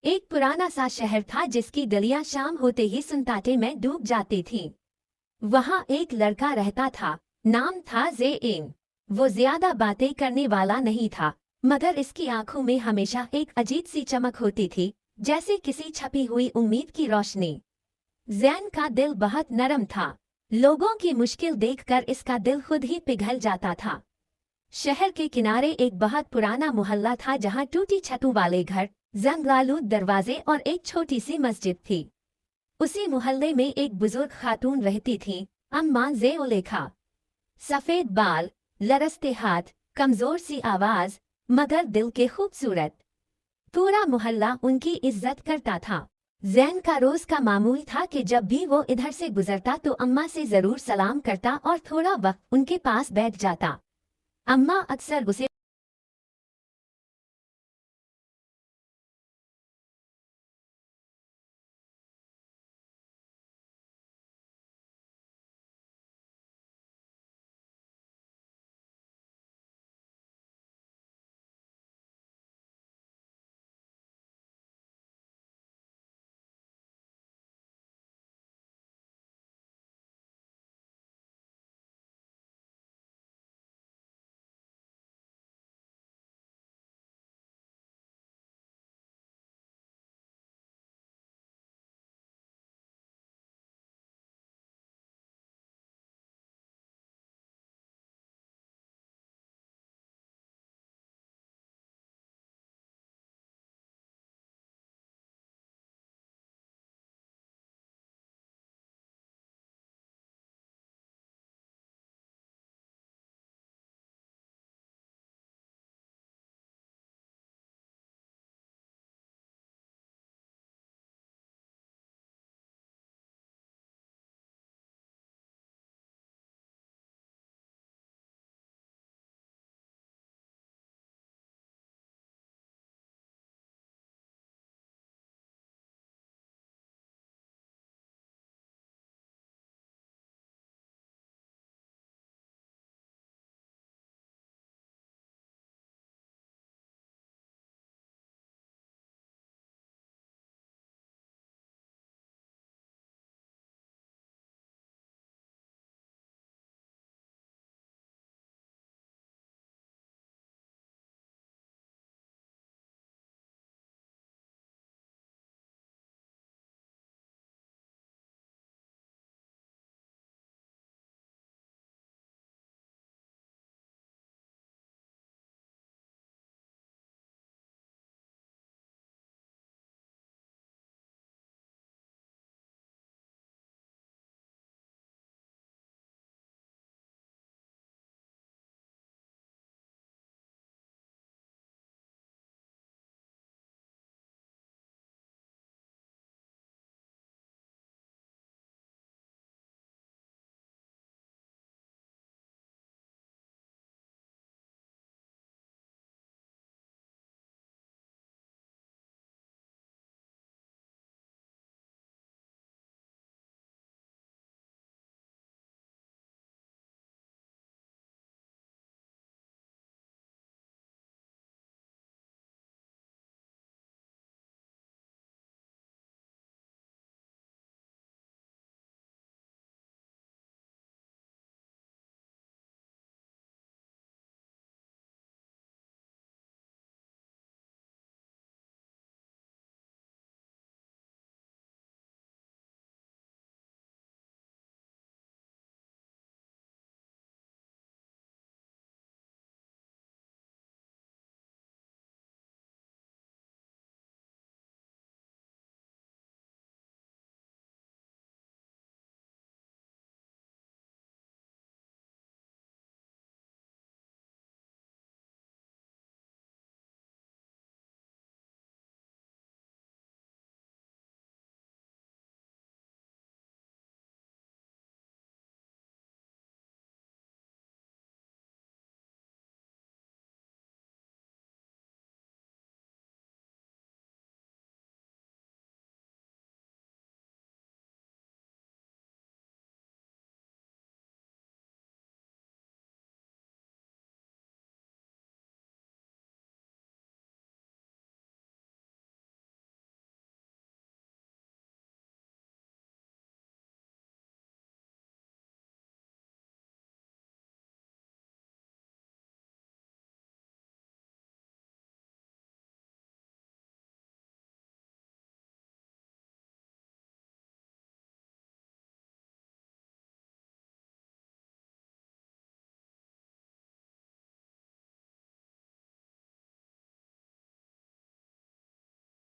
एक पुराना सा शहर था जिसकी गलियां शाम होते ही सन्नाटे में डूब जाती थीं। वहां एक लड़का रहता था, नाम था ज़ेइन। वो ज्यादा बातें करने वाला नहीं था, मगर इसकी आंखों में हमेशा एक अजीब सी चमक होती थी, जैसे किसी छपी हुई उम्मीद की रोशनी। ज़ैन का दिल बहुत नरम था। लोगों की मुश्किल देखकर इसका दिल खुद ही पिघल जाता था। शहर के किनारे एक बहुत पुराना मोहल्ला था जहां टूटी छतों वाले घर, जंगलालूद दरवाजे और एक छोटी सी मस्जिद थी। उसी मोहल्ले में एक बुजुर्ग खातून रहती थी, अम्मा ज़ेउलेखा। सफेद बाल, लरसते हाथ, कमजोर सी आवाज, मगर दिल के खूबसूरत। पूरा मोहल्ला उनकी इज्जत करता था। ज़ैन का रोज का मामूल था कि जब भी वो इधर से गुजरता तो अम्मा से जरूर सलाम करता और थोड़ा वक्त उनके पास बैठ जाता। अम्मा अक्सर उसे